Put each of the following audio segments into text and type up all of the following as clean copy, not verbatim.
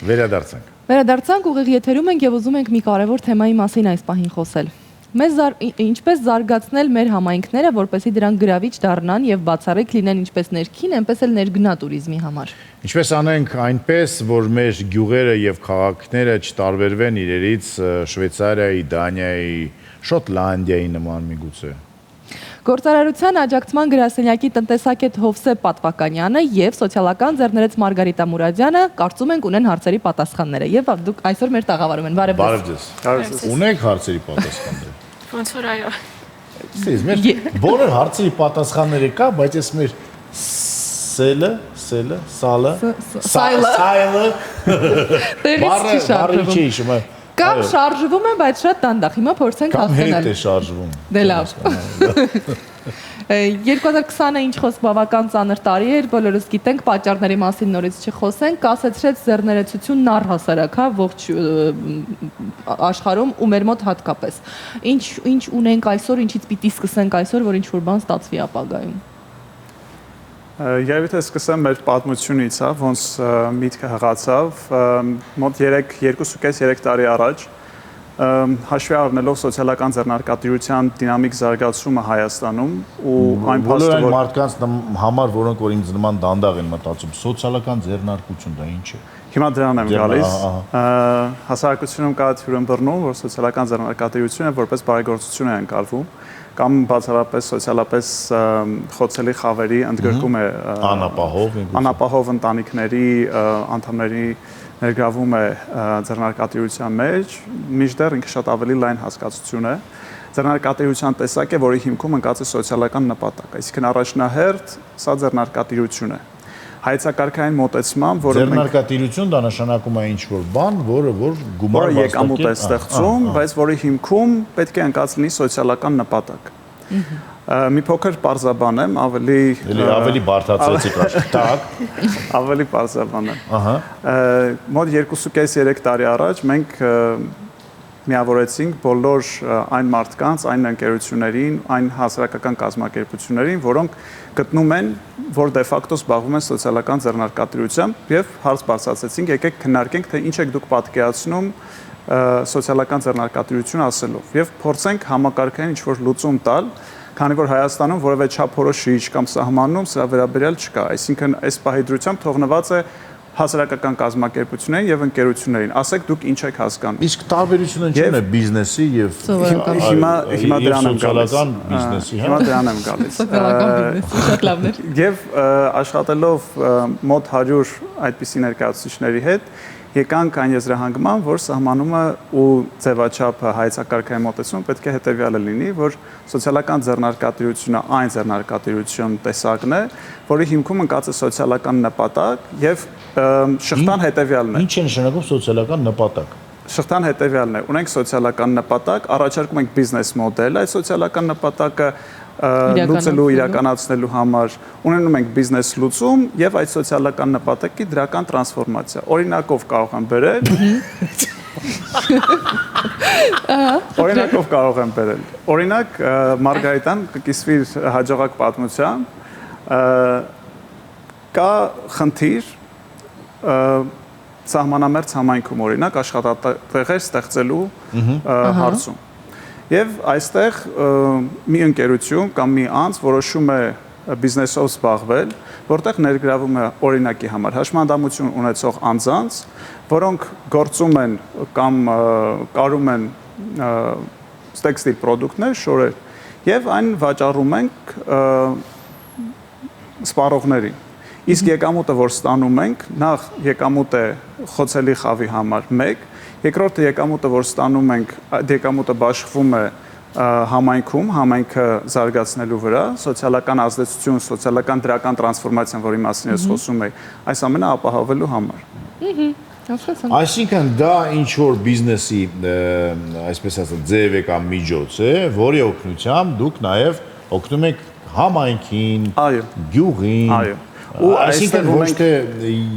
Վերադարձանք։ Վերադարձանք, ուղիղ եթերում ենք եւ ուզում ենք մի կարևոր թեմայի մասին այս պահին խոսել։ Ինչպես զարգացնել մեր համայնքները, որպեսզի դրանք գրավիչ դառնան եւ բացառիկ լինեն ինչպես ներքին, այնպես էլ ներգնա туриզմի համար։ Ինչպես անենք այնպես, որ մեր գյուղերը եւ քաղաքները չտարբերվեն իրերից Շվեյցարիայի, Դանիայի, Շոտլանդիայի նման միգուցե։ Գործարարության աջակցման գրասենյակի տնտեսագետ Հովսեփ Պատվականյանը եւ սոցիալական ձեռներեց Մարգարիտա Մուրադյանը կարծում ենք ունեն հարցերի պատասխանները եւ դուք այսօր մեր տաղավարում են։ Բարև ձեզ։ Ունեք հարցերի պատասխաններ։ Ոնց որ այո։ Սիրես, մեր բոլոր հարցերի պատասխանները կա, բայց ես մեր սայլը բարի չի հիշում։ Կամ շարժվում են, բայց շատ դանդաղ։ Հիմա փորձենք հասկանալ։ Կամ հետ է շարժվում։ Դե լավ։ 2020-ը ինչ խոսք բավական ծանր տարի էր, բոլորս գիտենք, պատճառների մասին նորից չխոսենք, կասեցրեց ձեռներեցությունն առհասարակ, հա, ողջ աշխարհում ու մեր մոտ հատկապես։ Ինչ ունենք այսօր, ինչից պիտի սկսենք այսօր, որ ինչ-որ բան ստացվի ապագայում։ Երևի թե սկսեմ մեր պատմությունից, հա, ոնց միտքը հղացավ, մոտ 2.5-3 տարի առաջ հաշվի առնելով սոցիալական ձեռնարկատիրության դինամիկ զարգացումը Հայաստանում ու այն փաստը, որ մարդկանց համար, որոնք որ ինձ նման դանդաղ են մտածում, սոցիալական ձեռնարկություն դա ինչ է։ Հիմա դրան եմ գալիս։ Հասարակությունում կա թյուրըմբռնում, որ սոցիալական ձեռնարկատիրությունը որպես բարեգործություն է ընկալվում կամ բացառապես սոցիալապես խոցելի խավերի ընդգրկում է անապահով ընտանիքների անդամների ներգրավում է ձեռնարկատիրության մեջ, մինչդեռ ինքը շատ ավելի լայն հասկացություն է։ Ձեռնարկատիրության տեսակ է, որի հիմքում ընկած է սոցիալական նպատակ, այսինքն առաջնահերթ սա ձեռնարկատիրություն է։ Հայեցակարգային մոտեցմամբ, որը ձեռնարկատիրություն դա նշանակում է ինչ-որ բան, որը գումար եկամուտ է ստեղծում, բայց որի հիմքում պետք է ընկած լինի սոցիալական նպատակ։ Մի փոքր պարզաբան եմ, ավելի բարդացրեցիք աշխտակ, ավելի պարզաբան եմ։ Մոտ 2.5-3 տարի առաջ մենք միավորեցինք բոլոր այն մարդկանց, այն ընկերություններին, այն հասարակական կազմակերպություններին, որոնք գտնում են, որ դե ֆակտո զբաղվում են սոցիալական ձեռնարկատիրությամբ եւ հարց բարձրացրեցինք, եկեք քննարկենք, թե ինչ եք դուք պատկերացնում սոցիալական ձեռնարկատիրություն ասելով եւ փորձենք համակարգային ինչ-որ լուծում տալ, քանի որ Հայաստանում որևէ չափորոշիչ կամ սահմանում սրա վերաբերյալ չկա, այսինքն այս պահի դրությամբ թողնված է հասարակական կազմակերպություններին եւ ընկերություններին։ Ասեք դուք ինչ եք հասկանում։ Իսկ տարբերությունը ինչն է բիզնեսի եւ հիմա դրան եմ գալիս։ Բիզնեսի, հա։ Հիմա դրան եմ գալիս։ Սոցիալական բիզնեսի շատ լավն էր։ Եվ աշխատելով մոտ 100 այդպիսի ներկայացուցիչների հետ եկանք այն եզրահանգման, որ սահմանումը ու ձևաչափը հայեցակարգային մոտեցումը պետք է հետեւյալը լինի, որ սոցիալական ձեռնարկատիրությունը այն ձեռնարկատիրություն տեսակն է, որի հիմքում ընկած է սոցիալական նպատակ եւ շղթան հետեւյալն է։ Ինչ է նշանակում սոցիալական նպատակ։ Շղթան հետեւյալն է։ Ունենք սոցիալական նպատակ, առաջարկում ենք բիզնես մոդել, այդ սոցիալական նպատակը լուծելու, իրականացնելու համար ունենում ենք բիզնես լուծում եւ այդ սոցիալական նպատակի դրական տրանսֆորմացիա։ Օրինակով կարող եմ բերել։ Օրինակ Մարգարիտան կկիսվի հաջողակ պատմությամբ կա խնդիր սահմանամերձ համայնքում օրինակ աշխատատեղեր ստեղծելու հարցում։ Եվ այստեղ մի ընկերություն կամ մի անձ որոշում է բիզնեսով զբաղվել, որտեղ ներգրավում է օրինակի համար հաշմանդամություն ունեցող անձանց, որոնք գործում են կամ կարում են տեքստիլ պրոդուկտներ, շորեր, եւ այն վաճառում ենք սպառողներին։ Իսկ եկամուտը, որ ստանում ենք, նախ եկամուտ է խոցելի խավի համար 1, երկրորդը եկամուտը, որ ստանում ենք, եկամուտը բաշխվում է համայնքում, համայնքը զարգացնելու վրա, սոցիալական ազդեցություն, սոցիալական դրական տրանսֆորմացիան, որի մասին ես խոսում եի, այս ամենը ապահովելու համար։ Այսինքն դա ինչ որ բիզնեսի, այսպես ասած, ձև է կամ միջոց է, որի օգնությամբ դուք նաև օգնում եք համայնքին, գյուղին, ու այսինքն ոչ թե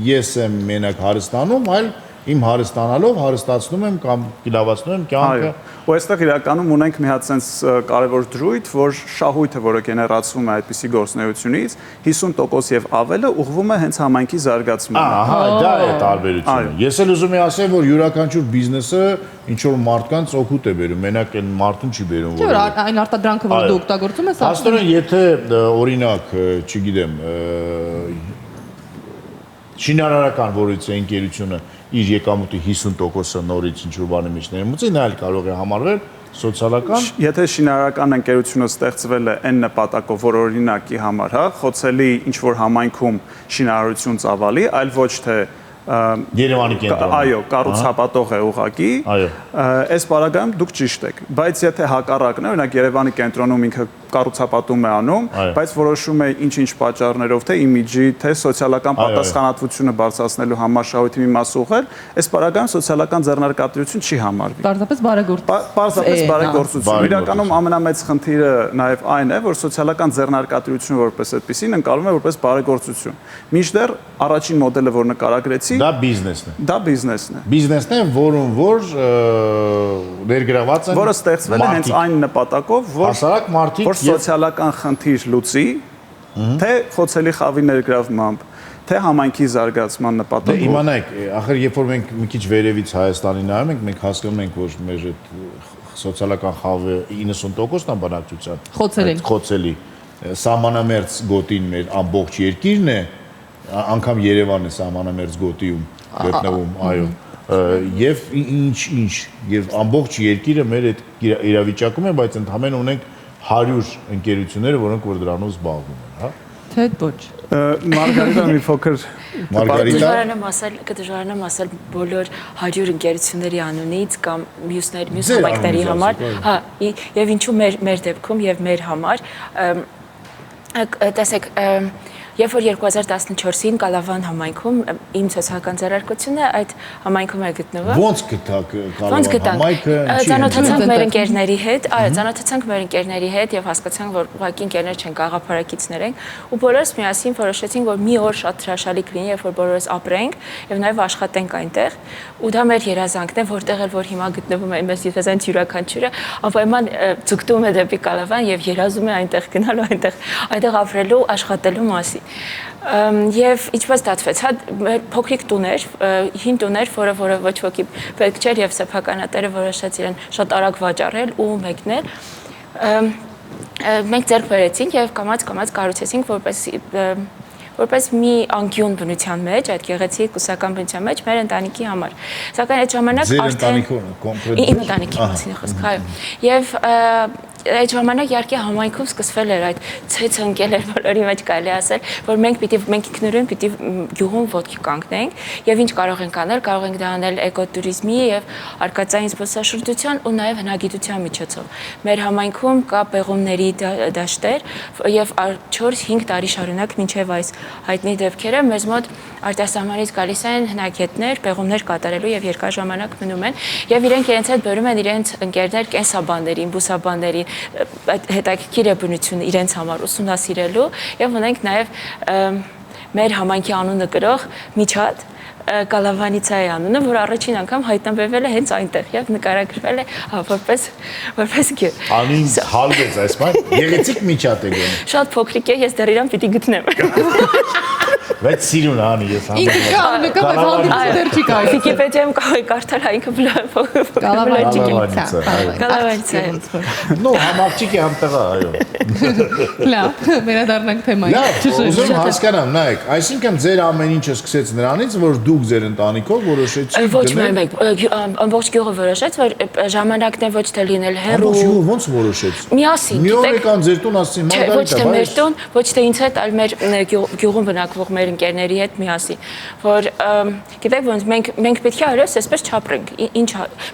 ես եմ մենակ հարստանում, այլ իմ հարստանալով հարստացնում եմ կամ կիլավացնում եմ կյանքը։ Ու այստեղ իրականում ունենք մի հատ sense կարևոր դրույթ, որ շահույթը, որը գեներացվում է այդպիսի գործունեությունից, 50% եւ ավելը ուղղվում է հենց համայնքի զարգացմանը։ Ահա, դա է տարբերությունը։ Ես էլ ուզում եմ ասել, որ յուրաքանչյուր բիզնեսը ինչ որ մարդկանց օգուտ է բերում, մենակ այն մարդուն չի բերում, Չէ՞ որ այն արտադրանքը, որ դու օգտագործում ես, Աստորեն, եթե օրինակ, չգիտեմ, շինարարական որից է ընկերությունը իր եկամուտի 50%-ը նորից ինչ-որ բանի մեջ ներմուծի, նա էլ կարող է համարվել սոցիալական։ Եթե շինարարական ընկերությունը ստեղծվել է այն նպատակով, որ օրինակի համար, հա, խոցելի ինչ-որ համայնքում շինարարություն ծավալի, այլ ոչ թե Երևանի կենտրոն։ Այո, կառուցապատող է ուղղակի։ Այո։ Այս բaragայում դուք ճիշտ եք, բայց եթե հակառակն է, օրինակ Երևանի կենտրոնում ինքը կառուցապատում է անում, բայց որոշում է ինչ-ինչ պատճառներով, թե իմիջի, թե սոցիալական պատասխանատվությունը բարձրացնելու համար շահույթի մի մաս ուղղել, այս բaragայում սոցիալական ձեռնարկատիրություն չի համարվի։ Պարզապես Պարզապես բարեգործություն։ Իրականում ամենամեծ խնդիրը նաև այն է, որ սոցիալական ձեռնարկատիրությունը որպես այդպեսին ընկալվում է որպես բարեգործություն։ Մինչդեռ առաջին մոդելը, որ նկարագրեցի, Դա բիզնեսն է։ Դա բիզնեսն է։ Բիզնեսն է, որում որ ներգրաված են որը ստեղծվել է հենց այն նպատակով, որ հասարակ մարդիկ որ սոցիալական խնդիր լուծի, թե խոցելի խավի ներգրավմամբ, թե համայնքի զարգացման նպատակով։ Իմանայք, ախր երբ որ մենք մի քիչ վերևից Հայաստանի նայում ենք, մենք հասկանում ենք, որ մեր այդ սոցիալական խավը 90%-ն է բնակչության խոցելի սահմանամերձ գոտին մեր ամբողջ երկիրն է, անգամ Երևանը սահմանամերձ գոտիում գտնվում, այո, եւ ինչ եւ ամբողջ երկիրը մեր այդ իրավիճակում է, բայց ընդհանրեն ունենք 100 ընկերություններ, որոնք որ դրանով զբաղվում են, հա։ Թե ոչ։ Մարգարիտա մի փոքր Կդժվարանամ ասել բոլոր 100 ընկերությունների անունից կամ մյուս համայնքների համար, հա, եւ ինչու մեր դեպքում եւ մեր համար, տեսեք, Երբ որ 2014-ին Կալավան համայնքում իմ սոցիալական ձեռնարկությունը այդ համայնքում է գտնվում։ Ոնց գտաք Կալավան համայնքը։ Ծանոթացանք մեր ընկերների հետ, այո, ծանոթացանք մեր ընկերների հետ եւ հասկացանք, որ ուղղակի ընկերներ չեն, գաղափարակիցներ ենք, ու բոլորս միասին որոշեցինք, որ մի օր շատ հրաշալի կլինի, երբ որ բոլորս ապրենք եւ նաեւ աշխատենք այնտեղ, ու դա մեր երազանքն է, որտեղ էլ որ հիմա գտնվում է մեզ դիվեզանտ յուրաքանչյուրը, անպայման ձգտում է դեպի Կալավան եւ երազում է այնտեղ գնալու, այնտեղ ապրելու, աշխատելու մասին։ Եվ ինչպես դատվեց, հա փոքրիկ տուներ, հին տուներ, որը ոչ ոքի պետք չէր եւ սեփականատերը որոշեց իրեն շատ արագ վաճառել ու մեկնել։ Մենք ձեռք բերեցինք եւ կամաց կառուցեցինք որպես մի անկյուն բնության մեջ, այդ գեղեցիկ կուսական բնության մեջ մեր ընտանիքի համար։ Սակայն այդ ժամանակ արդեն իմ ընտանիքի մասին է խոսքը, այո։ Եվ այդ ժամանակ իհարկե համայնքում սկսվել էր այդ ցեցը ընկել էր բոլորի մեջ կարելի ասել, որ մենք ինքնուրույն պիտի գյուղում ոտքի կանգնենք եւ ինչ կարող ենք անել, կարող ենք դա անել էկոտուրիզմի եւ արկածային զբոսաշրջության ու նաեւ հնագիտության միջոցով։ Մեր համայնքում կա պեղումների դաշտեր եւ 4-5 տարի շարունակ մինչեւ այս հայտնի դեպքերը մեզ մոտ արտասահմանից գալիս են հնագետներ, պեղումներ կատարելու եւ երկար ժամանակ մնում են եւ իրենք իրենց հետ բերում են իրենց ընկերներ կենսաբաններին, բուսաբաններին, հետաքրքիր է բնությունը իրենց համար ուսումնասիրելու եւ ունենք նաեւ մեր համայնքի անունը կրող միջատ Կալավանիցա է անունը, որ առաջին անգամ հայտնաբերվել է հենց այնտեղ եւ նկարագրվել է որպես գյուղ։ Անին հալվեց այս բան, գեղեցիկ միջատ է գոնե։ Շատ փոքրիկ է, ես դեռ իրան պիտի գտնեմ։ Բայց սիրուն անի ես Ինքը կա, բայց հանդիպում դեռ չի կարելի։ Վիկիպեդիայում կարդալ է ինքը Կալավանիցա։ Նո, համակցիկ է համտեղա, այո։ Լավ, վերադառնանք թեմային։ Լավ, ուզում հասկանամ, նայեք, այսինքն ձեր ամեն ինչը սկսեց նրանից, որ դուք ձեր ընտանիքով որոշեցիք ոչ մեկ, ամբողջ գյուղը որոշեց, որ ժամանակն է ոչ թե լինել հեռու։ Ամբողջ գյուղը ոնց որոշեց։ Միասին, մի օր եկան ձեր տուն ասեցին, ոչ թե մեր տուն, ոչ թե ինձ հետ, այլ մեր գյուղում բնակվող մեր ընկերների հետ միասին, որ գիտեք ոնց մենք պետք է այլևս այսպես չապրենք։ Ինչ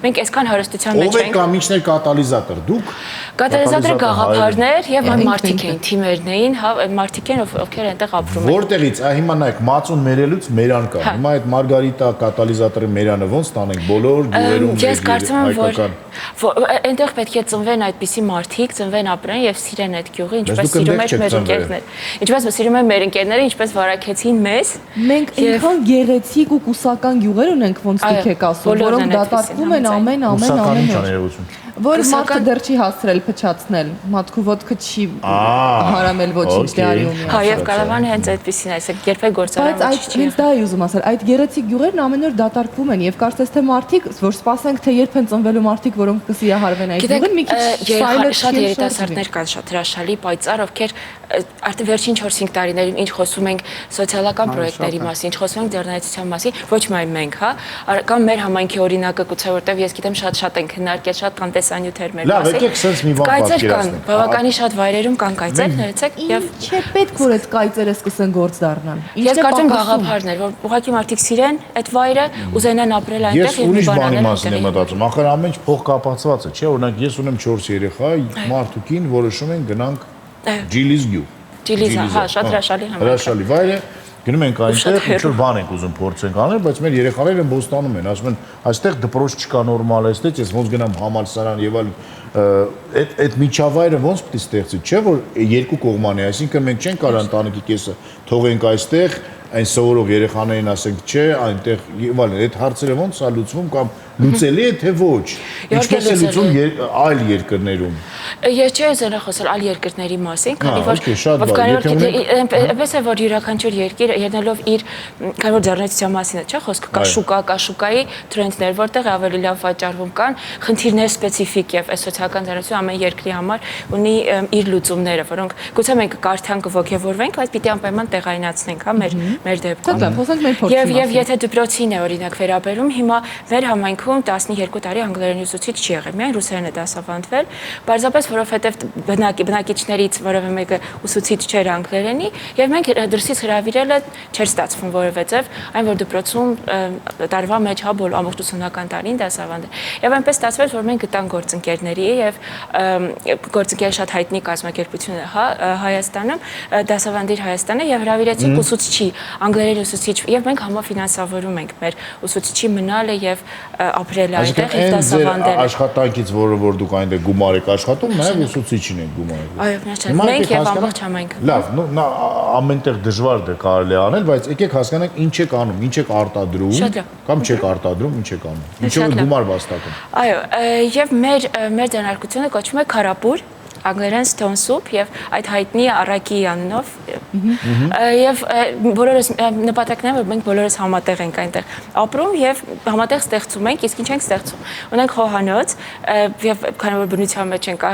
մենք այսքան հարստության մեջ ենք։ Ով է կամիչներ կատալիզատոր, դուք։ Կատալիզատորը գաղափարներ եւ այն մարդիկ էին, թիմերն էին, հա, մարդիկ են, ովքեր այնտեղ ապրում են։ Որտեղից, հիմա նայեք, մածուն մերելուց մերան կա։ Հիմա այդ Մարգարիտա կատալիզատորի մերանը ոնց տանենք բոլոր գյուղերում։ Ես կարծում եմ, որ այնտեղ պետք է ծնվեն այդպիսի մարդիկ, ծնվեն ապրեն եւ սիրեն այդ գյուղը, ինչպես սիրում են մեր ընկերներ։ Ինչպես սիրում են մեր ընկերները, ինչպես վարակեցի բացեցին մեզ։ Մենք այնքան գեղեցիկ ու կուսական գյուղեր ունենք, ոնց դուք եք ասում, որոնք դատարկվում են ամեն օր։ Որ մարդը դեռ չի հասցրել փչացնել, մատքու ոտքը չի հարամել ոչինչ դարիումի։ Հա, եւ կարավանը հենց այդպեսին է, այսինքն երբեք գործարան ոչ չի։ Բայց հենց դա է ուզում ասել, այդ գեղեցիկ գյուղերն ամեն օր դատարկվում են եւ կարծես թե մարդիկ, որ սպասենք թե երբ են ծնվելու մարդիկ, որոնք կսիրահարվեն այդ գյուղին, մի քիչ շատ երիտասարդներ կան, շատ հրաշալի, պայծառ, ովքեր արդեն վերջին 4-5 տարիներում ինչ խոսում ենք սոցիալական պրոյեկտների մասին, ինչ խոսում ենք ձեռնարկության մասին, ոչ միայն մենք, հա, կամ մեր համայնքի օրինակը գուցե որտեվ ես գիտեմ շատ են քննարկել, շատ տնտեսանյութեր մեր մասին։ Լավ, եկեք sense մի բան պատկերացնենք։ Բավականին շատ վայրերում կան կայծեր, ներեցեք, եւ չէ պետք որ այդ կայծերը սկսեն գործ դառնալ։ Ես կարծում գաղափարներ, որ ուղղակի մարդիկ սիրեն այդ վայրը, ուզենան ապրել այնտեղ եւ մի բան անել։ Ես ուրիշ բանի մասին եմ մտածում, ախր ամեն ինչ փող կապացված է, չէ՞, օրինակ ես ունեմ 4 երեխա, մարդուկին որոշում են գնանք Ջիլիզ գյուղ։ Ջիլիզա, հա, շատ հրաշալի համայնք։ Հրաշալի վայր է, գնում ենք այնտեղ, ինչ որ բան ենք ուզում փորձենք անել, բայց մեր երեխաները Բոստանում են, ասում են, այստեղ դպրոց չկա նորմալ, այստեղ ես ոնց գնամ համալսարան եւ այլ այդ միջավայրը ոնց պետք է ստեղծի, չէ՞ որ երկու կողման է, այսինքն մենք չենք կարող ընտանիքի կեսը թողենք այստեղ, այն սովորող երեխաներին ասենք, չէ, այնտեղ եւ այլն, այդ հարցերը ոնց է լուծվում կամ լուծելի է թե ոչ։ Ինչպես է լուծում այլ երկրներում։ Ես չէի ուզենա խոսալ այլ երկրների մասին, քանի որ այնպես է որ յուրաքանչյուր երկիր ելնելով իր քանի որ ձեռնարկության մասին է, չէ՞, խոսքը կա շուկա, կա շուկայի տրենդներ, որտեղ ավելի լավ վաճառվում կան խնդիրներ սպეციფიկ եւ այս սոցիալական ձեռնարկությունը ամեն երկրի համար ունի իր լուծումները, որոնք գուցե մենք կարդանք ողջևորվենք, բայց պիտի անպայման տեղայնացնենք, հա, մեր դեպքում։ Եվ եթե դպրոցին է օրինակ վերաբերում, հիմա մեր համայնքում 12 տարի անգլերեն ուսուցիչ չի եղել, միայն ռուսերեն է դասավանդվել, պարզապես որովհետև բնակիչներից որևէ մեկը ուսուցիչ չէր անգլերենի, եւ մենք դրսից հրավիրելը չէր ստացվում որևէցև, այն որ դպրոցում տարվա մեջ հա բոլոր ամբողջ ուսումնական տարին դասավանդել։ Եվ այնպես ստացվեց, որ մենք գտանք գործընկերների եւ գործընկեր շատ հայտնի կազմակերպություն է, հա, Հայաստանում, դասավանդիր Հայաստանը եւ հրավիրեցինք ուսուցչի, անգլերեն ուսուցիչ եւ մենք համաֆինանսավորում ենք մեր ուսուցչի մնալը եւ ապրելը այնտեղ եւ դասավանդելը։ Աշխատանքից, որ դուք այնտեղ գումար եք աշխատում, նաեւ ուսուցիչին եք գումարը։ Այո, միաժամանակ մենք եւ ամբողջ համայնքը։ Լավ, ամենտեղ դժվար է կարելի անել, բայց եկեք հասկանանք ինչ եք անում, ինչ եք արտադրում, կամ չեք արտադրում, ինչ եք անում։ Ինչով գումար վաստակում։ Այո, եւ մեր ձեռնարկությունը կոչվում է Քարապուր, անգլերեն Stone Soup եւ այդ հայտնի առակի անունով եւ բոլորս նպատակն է որ մենք բոլորս համատեղ ենք այնտեղ ապրում եւ համատեղ ստեղծում ենք, իսկ ինչ ենք ստեղծում։ Ունենք խոհանոց եւ քանի որ բնության մեջ ենք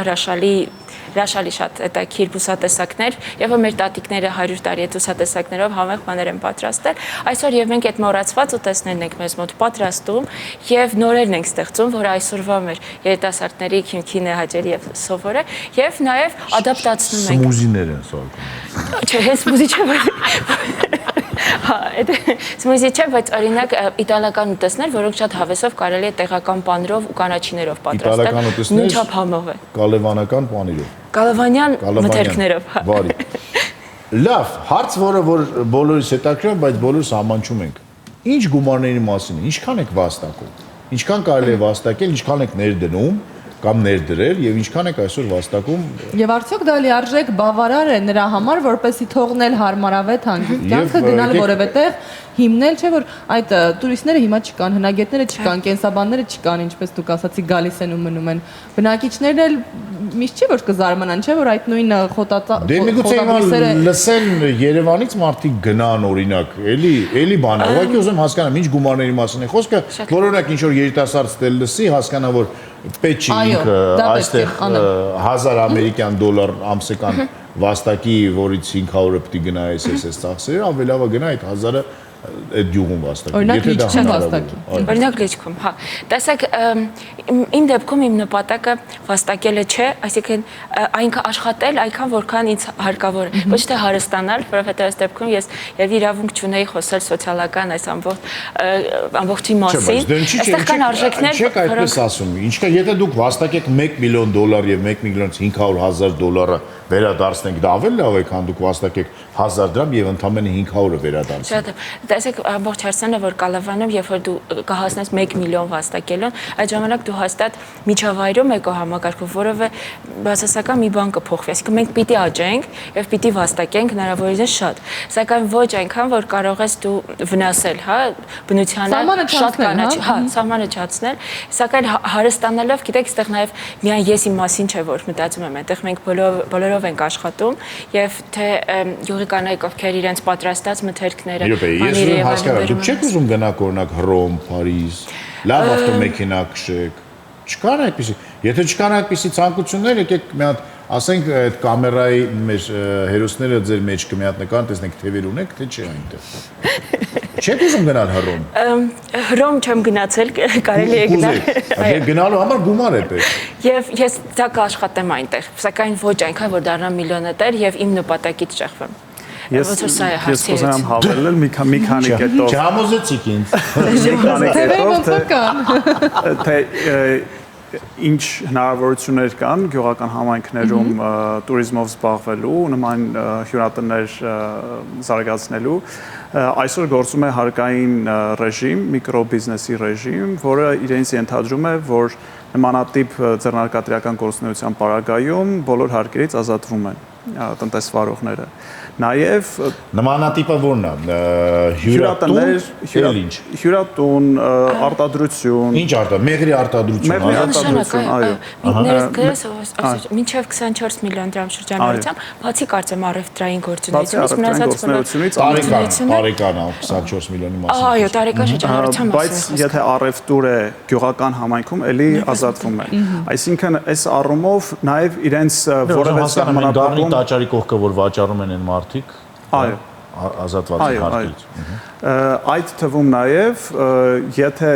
հրաշալի շատ հետաքրքիր բուսատեսակներ եւ մեր տատիկները 100 տարի այդ բուսատեսակներով համեղ բաներ են պատրաստել այսօր եւ մենք այդ մոռացված ուտեստներն ենք մեզ մոտ պատրաստում եւ նորերն ենք ստեղծում որ այսօրվա մեր երիտասարդների քիմքին է հաճելի եւ սովորը եւ նաեւ ադապտացնում ենք սմուզիներ են սարքում չէ հենց սմուզի չէ հա սմուզի չէ բայց օրինակ իտալական ուտեստներ որոնք շատ հավեսով կարելի է տեղական պանիրով ու կանաչիներով պատրաստել նույնչափ համով է կալևանական պանիրով Կալավանյան մթերքներով։ Բարի։ Լավ, հարց, որը բոլորիս հետաքրքրում, բայց բոլորս համանչում ենք։ Ինչ գումարների մասին, ինչքան եք վաստակում։ Ինչքան կարելի է վաստակել, ինչքան եք ներդնում կամ ներդրել եւ ինչքան եք այսօր վաստակում։ Եվ արդյոք դա լիարժեք բավարար է նրա համար, որպեսզի թողնել հարմարավետ հանգիստ կյանքը գնալ որևէ տեղ հիմնել, չէ՞ որ այդ տուրիստները հիմա չկան, հնագետները չկան, կենսաբանները չկան, ինչպես դուք ասացիք, գալիս են ու մնում են։ Բնակիչներն էլ միշտ չի որ կզարմանան, չէ՞ որ այդ նույն Դե միգուցե լսեն Երևանից մարդիկ գնան օրինակ, էլի բան է։ Ուղղակի ուզում հասկանամ ինչ գումարների մասին է խոսքը, որ օրինակ ինչ որ երիտասարդ ստել լսի, հասկանա որ պետք չի ինքը այստեղ 1000 ամերիկյան դոլար ամսական վաստակի, որից 500-ը պետք է գնա այս ծախսերը, ավելի լավ է գնա այդ 1000-ը այդ գյուղում վաստակի։ Օրինակ լիճքին վաստակի։ Օրինակ լիճքում, հա։ Տեսեք, իմ դեպքում իմ նպատակը վաստակելը չէ, այսինքն այնքան աշխատել, այնքան որքան ինձ հարկավոր է։ Ոչ թե հարստանալ, որովհետև այս դեպքում ես եւ իրավունք չունեի խոսել սոցիալական այս ամբողջի մասին։ Այստեղ կան արժեքներ, չեք այդպես ասում։ Ինչքան եթե դուք վաստակեք $1 միլիոն եւ $1,500,000 վերադարձնենք, դա ավելի լավ է, քան դուք վաստակեք 1000 դրամ եւ ընդամենը 500-ը վերադարձնեք։ Շատ է։ Տեսեք, ամբողջ հարցն է, որ կալավանում, երբ որ դու կհասնես 1 միլիոն վաստակելուն, այդ ժամանակ դու հաստատ միջավայրում եկո համակարգով, որովհետեւ բացասական մի բան կփոխվի։ Այսինքն մենք պիտի աճենք եւ պիտի վաստակենք հնարավորինս շատ։ Սակայն ոչ այնքան, որ կարող ես դու վնասել, հա, բնությանը շատ կանաչ, հա, սահմանը չացնել, սակայն հարստանալով, գիտեք, այստեղ նաեւ միայն ես իմ մասին չէ, որ մտածում եմ, այնտեղ մենք բոլորով ենք աշխատում եւ թե յուղի կանայք, ովքեր իրենց պատրաստած մթերքները բաները եւ այլն։ Դուք չեք ուզում գնաք օրինակ Հռոմ, Փարիզ, լավ ավտոմեքենա քշեք։ Չկան այդպիսի։ Եթե չկան այդպիսի ցանկություններ, եկեք մի հատ ասենք այդ կամերայի մեր հերոսները ձեր մեջ կմի հատ նկարեն, տեսնենք թևեր ունեք, թե չէ այնտեղ։ Չեք ուզում գնալ Հռոմ։ Հռոմ չեմ գնացել, կարելի է գնալ։ Գնալու համար գումար է պետք։ Եվ ես դա կաշխատեմ այնտեղ, սակայն ոչ այնքան, որ դառնամ միլիոնատեր եւ իմ նպատակից շեղվեմ։ Ես կուզենամ հավելել մի քանի կետով։ Չհամոզեցիք ինձ։ Մի քանի կետով, թե ինչ հնարավորություններ կան գյուղական համայնքներում туриզմով զբաղվելու, նման հյուրատներ զարգացնելու։ Այսօր գործում է հարկային ռեժիմ, միկրոբիզնեսի ռեժիմ, որը իրենից ենթադրում է, որ նմանատիպ ձեռնարկատիրական գործունեության պարագայում բոլոր հարկերից ազատվում են տնտեսվարողները։ Նաև նմանատիպը որն է, հյուրատուն, արտադրություն։ Ինչ արտադրություն, մեղրի արտադրություն, այո։ Մինչև 24 միլիոն դրամ շրջանառությամբ, բացի կարծեմ առևտրային գործունեությունից, մնացած տարեկան 24 միլիոնի մասին։ Այո, տարեկան շրջանառության մասին։ Բայց եթե առևտուր է գյուղական համայնքում, էլի ազատվում է։ Այսինքն այս առումով նաև իրենց որևէ սահմանափակում տաճարի կողքը, որ վաճառում են մարդիկ, այո, ազատված հարկից։ Այդ թվում նաև եթե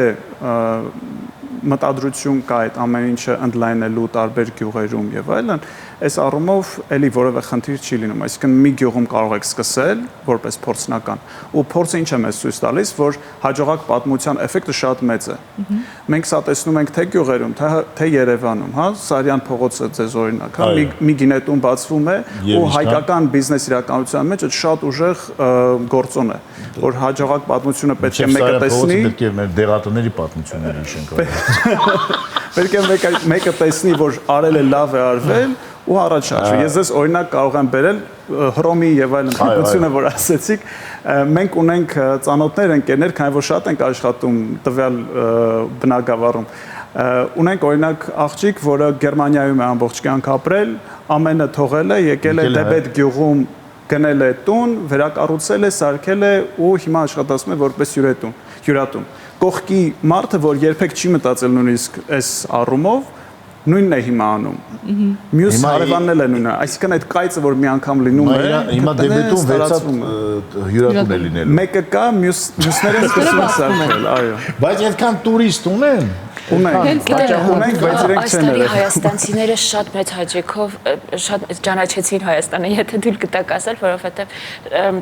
մտադրություն կա այդ ամեն ինչը ընդլայնելու տարբեր գյուղերում եւ այլն, այս առումով էլի որևէ խնդիր չի լինում, այսինքն մի գյուղում կարող եք սկսել որպես փորձնական ու փորձը ինչ է մեզ ցույց տալիս, որ հաջողակ պատմության էֆեկտը շատ մեծ է։ Մենք սա տեսնում ենք թե գյուղերում, թե Երևանում, հա, Սարյան փողոցը ձեզ օրինակ, հա, մի գինետուն բացվում է ու հայկական բիզնես իրականության մեջ այդ շատ ուժեղ գործոն է, որ հաջողակ պատմությունը պետք է մեկը տեսնի, պետք է մեր դեղատների պատմությունները հիշենք։ Պետք է մեկը տեսնի, որ արել է լավ է արվել ու առաջ շարժվի։ Ես ձեզ օրինակ կարող եմ բերել Հռոմի եւ այլն պատմությունը, որ ասեցիք, մենք ունենք ծանոթներ, ընկերներ, քանի որ շատ ենք աշխատում տվյալ բնակավարում։ Ունենք օրինակ աղջիկ, որը Գերմանիայում է ամբողջ կյանք ապրել, ամենը թողել է, եկել է Դեբետ գյուղում, գնել է տուն, վերակառուցել է, սարքել է ու հիմա աշխատացնում է որպես հյուրատուն։ Կողքի մարդը, որ երբեք չի մտածել նույնիսկ այս առումով, նույնն է հիմա անում։ Մյուս հարևանն էլ է նույնը, այսինքն այդ կայծը, որ մի անգամ լինում է, հիմա Դեբետում 6 հյուրատուն է լինելու։ Մեկը կա, մյուսները սկսում են սարքել, այո։ Բայց այդքան տուրիստ ունեն։ Ունենք, բայց իրենք չեն եղել։ Հայաստանցիները շատ մեծ հաճույքով շատ ճանաչեցին Հայաստանը, եթե դուք գտակ ասել, որովհետև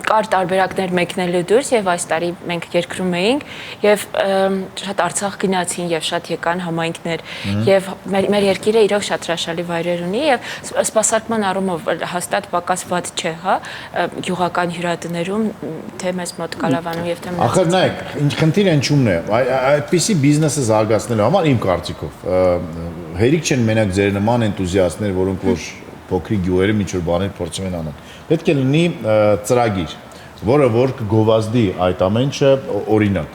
կար տարբերակներ մեկնելու դուրս եւ այս տարի մենք երկրում էինք եւ շատ Արցախ գնացին եւ շատ եկան համայնքներ եւ մեր երկիրը իրոք շատ հրաշալի վայրեր ունի եւ սպասարկման առումով հաստատ պակաս վատ չէ, հա, գյուղական հյուրատներում, թե մեզ մոտ Կալավանում եւ թե Ախր նայեք, ինչ խնդիրը ինչումն է, այդպիսի բիզնեսը զարգացնելու համար իմ կարծիքով հերիք չեն մենակ ձեր նման էնտուզիաստներ, որոնք որ փոքրիկ գյուղերի միջուր բաներ փորձում են անել։ Պետք է լինի ծրագիր, որը որ կգովազդի այդ ամեն ինչը, օրինակ,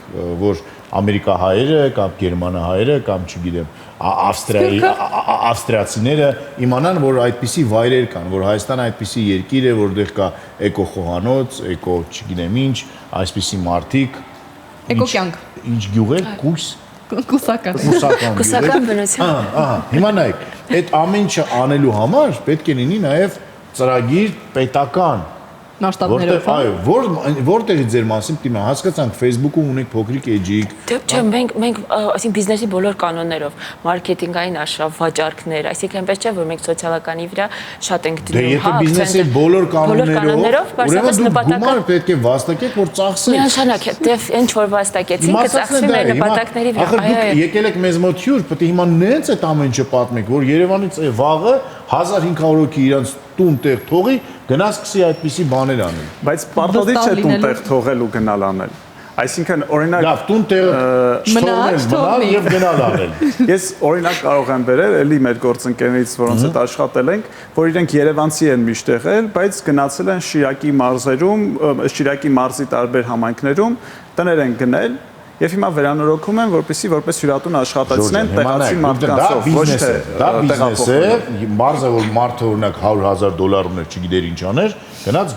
որ ամերիկահայերը կամ գերմանահայերը կամ չգիտեմ ավստրիացիները իմանան, որ այդպիսի վայրեր կան, որ Հայաստանը այդպիսի երկիր է, որտեղ կա էկոխոհանոց, էկո չգիտեմ ինչ, այսպիսի մարդիկ, էկոկյանք, ինչ գյուղեր, կույս Կուսական բնություն։ Հիմա նայեք, այդ ամեն ինչը անելու համար պետք է լինի նաև ծրագիր պետական մասշտաբներով։ Այո, որտեղի ձեր մասին պիտի հասկացանք Facebook-ում ունենք փոքրիկ էջիկ։ Չէ, մենք այսինքն բիզնեսի բոլոր կանոններով, մարքեթինգային արշավ, վաճառքներ, այսինքն այնպես չէ, որ մենք սոցիալականի վրա շատ ենք դնում, հա։ Դե եթե բիզնեսի բոլոր կանոններով, ուրեմն դուք գումար պետք է վաստակեք, որ ծախսեք։ Միանշանակ, դե ինչ որ վաստակեցին, կծախսվի մեր նպատակների վրա։ Ախր դուք եկել եք մեզ մոտ հյուր, պետք է հիմա նենց այդ ամեն ինչը պատմեք, որ Երևանից վաղը 1500 հոգի իրանց տուն տեղ թողի, գնաց սկսի այդպիսի բաներ անել։ Բայց պարտադիր չէ տուն տեղ թողել ու գնալ անել։ Այսինքն օրինակ լավ տուն տեղը չթողնել մնալ եւ գնալ անել։ Ես օրինակ կարող եմ բերել էլի մեր գործընկերներից, որոնց հետ աշխատել ենք, որ իրենք Երևանցի են միշտ եղել, բայց գնացել են Շիրակի մարզերում, Շիրակի մարզի տարբեր համայնքներում տներ են գնել եւ հիմա վերանորոգում են, որպես հյուրատուն աշխատացնեն տեղացի մարդկանցով, ոչ թե տեղափոխել։ Մարզը որ մարդը օրինակ $100,000 ուներ, չգիտեր ինչ աներ,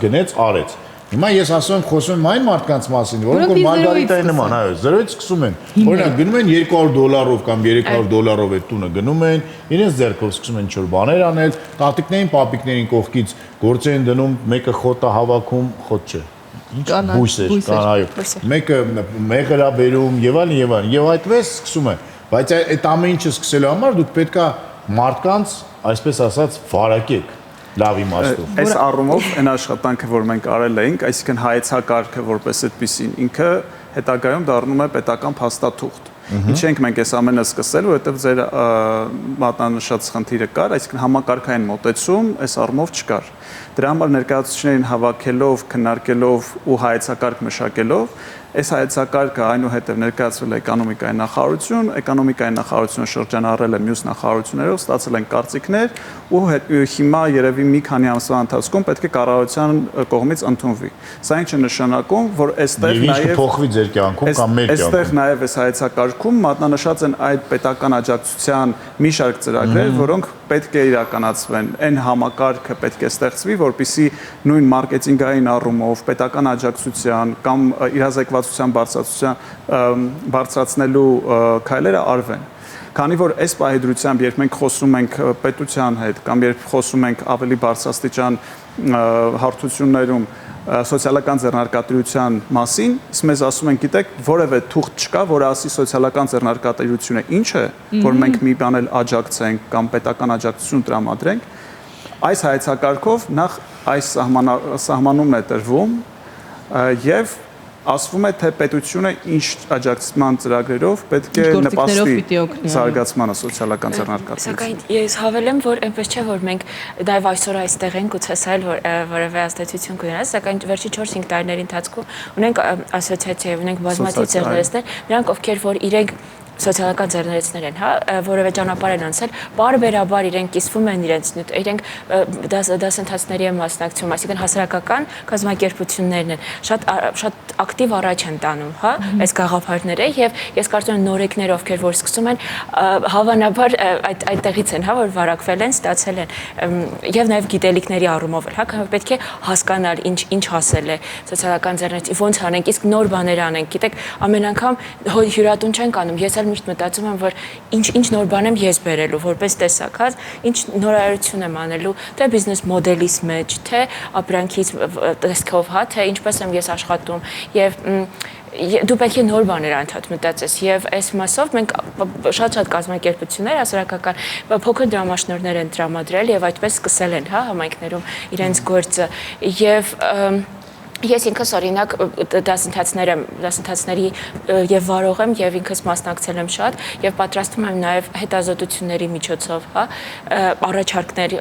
գնաց արեց։ Հիմա ես ասում եմ խոսում եմ այն մարդկանց մասին, որոնք որ Մարգարիտայի նման, այո, 0-ից սկսում են։ Օրինակ գնում են $200 կամ $300 այդ տունը գնում են, իրենց ձեռքով սկսում են ինչ-որ բաներ անել, տատիկներին, պապիկներին կողքից գործ են դնում, մեկը խոտ է հավաքում, խոտ չէ։ Ինչ բույսեր, կան, այո։ Մեկը մեղր է բերում եւ այլն, եւ այդպես սկսում են։ Բայց այդ ամեն ինչը սկսելու համար դուք պետքա մարդկանց, այսպես ասած, վարակեք։ Լավ իմաստով։ Այս առումով այն աշխատանքը, որ մենք արել ենք, այսինքն հայեցակարգը որպես այդպեսին, ինքը հետագայում դառնում է պետական փաստաթուղթ։ Ինչ ենք մենք այս ամենը սկսել, որովհետև ձեր մատնանշած խնդիրը կար, այսինքն համակարգային մոտեցում այս առումով չկար։ Դրա համար ներկայացուցիչներին հավաքելով, քննարկելով ու հայեցակարգ մշակելով, այս հայեցակարգը այնուհետև ներկայացվել է էկոնոմիկայի նախարարությունը շրջանառել է մյուս նախարարություններով, ստացել են կարծիքներ ու հիմա երևի մի քանի ամսվա ընթացքում պետք է կառավարության կողմից ընդունվի։ Սա ինչ է նշանակում, որ այստեղ նաև փոխվի ձեր կյանքում կամ մեր կյանքում։ Այստեղ նաև այս հայեցակարգում մատնանշած են այդ պետական աջակցության մի շարք ծրագրեր, որոնք պետք է իրականացվեն, այն համակարգը պետք է ստեղծվի, որպեսզի նույն մարքեթինգային առումով պետական աջակցության կամ իրազեկվածության բարձրացնելու քայլերը արվեն։ Քանի որ այս պահեդրությամբ, երբ մենք խոսում ենք պետության հետ կամ երբ խոսում ենք ավելի բարձրաստիճան հարթություններում սոցիալական ձեռնարկատիրության մասին, մեզ ասում են, գիտեք, որևէ թուղթ չկա, որը ասի սոցիալական ձեռնարկատիրությունը ինչ է, որ մենք մի բան էլ աջակցենք կամ պետական աջակցություն տրամադրենք, այս հայեցակարգով նախ այս սահմանումն է տրվում եւ ասվում է, թե պետությունը ինչ աջակցման ծրագրերով պետք է նպաստի զարգացմանը սոցիալական ձեռնարկատիրության։ Սակայն ես հավելեմ, որ այնպես չէ, որ մենք դայվ այսօր այստեղ ենք ու ցեսայել որևէ ազդեցություն կունենա, սակայն վերջի 4-5 տարիների ընթացքում ունենք ասոցիացիա, ունենք բազմաթիվ ձեռներեցներ, նրանք ովքեր որ իրենք սոցիալական ձեռներեցներ են, հա, որևէ ճանապարհ են անցել, բարբերաբար իրենք կիսվում են իրենք դասընթացների են մասնակցում, այսինքն հասարակական կազմակերպություններն են, շատ ակտիվ առաջ են տանում, հա, այս գաղափարները եւ ես կարծում եմ նորեկներ ովքեր որ սկսում են հավանաբար այդտեղից են, հա, որ վարակվել են, ստացել են եւ նաեւ գիտելիքների առումով էլ, հա, պետք է հասկանալ ինչ հասել է սոցիալական ձեռներեցի, ոնց անենք, իսկ նոր բաներ անենք, գիտեք, ամեն անգամ հյուրատուն չենք անում, ես միշտ մտածում եմ, որ ինչ նոր բան եմ ես բերելու, որպես տեսակած, ինչ նորարարություն եմ անելու, թե բիզնես մոդելիս մեջ, թե ապրանքից տեսքով, հա, թե ինչպես եմ ես աշխատում եւ դու պետք է նոր բաներ անդադ մտածես եւ այս մասով մենք շատ կազմակերպություններ հասարակական փոքր դրամաշնորհներ են տրամադրել եւ այդպես սկսել են, հա, համայնքներում իրենց գործը եւ Ես ինքս օրինակ դասընթացների եւ վարող եմ եւ ինքս մասնակցել եմ շատ եւ պատրաստում եմ նաեւ հետազոտությունների միջոցով, հա, առաջարկներ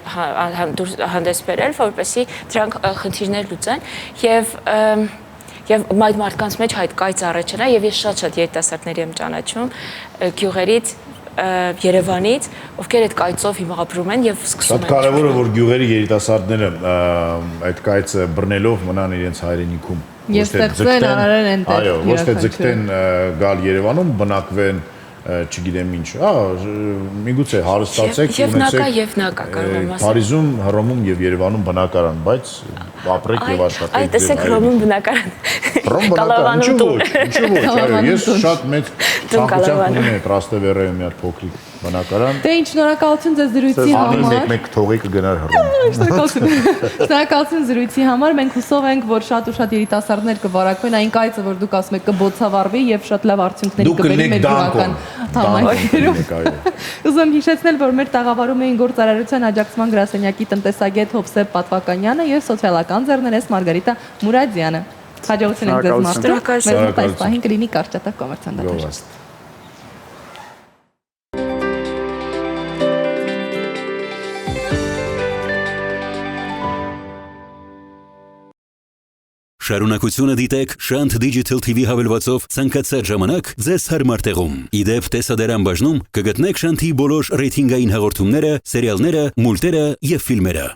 հանդես բերել, որպեսզի դրանք խնդիրներ լուծեն եւ այդ մարդկանց մեջ այդ կայծ առաջնա եւ ես շատ երիտասարդների եմ ճանաչում գյուղերից Երևանից, ովքեր այդ կայծով հիմա ապրում են եւ սկսում են։ Շատ կարեւոր է որ գյուղերի երիտասարդները այդ կայծը բռնելով մնան իրենց հայրենիքում։ Եվ ստեղծեն արարեն այնտեղ։ Այո, ոչ թե ձգտեն գալ Երևանում, բնակվեն չգիտեմ ինչ, միգուցե հարստացեք եւ նակա կարող եմ ասել։ Փարիզում, Հռոմում եւ Երևանում բնակարան, բայց ապրեք եւ աշխատեք։ Այդ տեսեք Հռոմում բնակարան։ Ռոմ ինչու ոչ, այո, ես շատ մեծ ցանկությամբ ունեմ Տրաստևերեում մի հատ փոքրիկ բնակարան։ Դե ինչ շնորհակալություն ձեզ զրույցի համար։ Մեկ թողի կգնար Հռոմ։ Շնորհակալություն զրույցի համար։ Մենք հուսով ենք, որ շատ ու շատ երիտասարդներ կվարակվեն այն կայծը, որ դուք ասում եք կբոցավառվի եւ շատ լավ արդյունքների կբերի մեր գյուղական համայնքներում։ Ուզում եմ հիշեցնել, որ մեր տաղավարում էին գործարարության աջակցման գրասենյակի տնտեսագետ Հովսեփ Պատվականյանը եւ սոցիալական ձեռներես Մարգարիտա Մուրադյանը։ Հաջողություն ենք ձեզ մաղթում։ Մեր այս պահին կլինի կարճատև կոմերցիոն դաշտ։ Շարունակությունը դիտեք Shant Digital TV հավելվածով ցանկացած ժամանակ ձեզ հարմար տեղում։ Իդեպ տեսադարան բաժնում կգտնեք Shant-ի բոլոր ռեյթինգային հաղորդումները, սերիալները, մուլտերը եւ ֆիլմերը։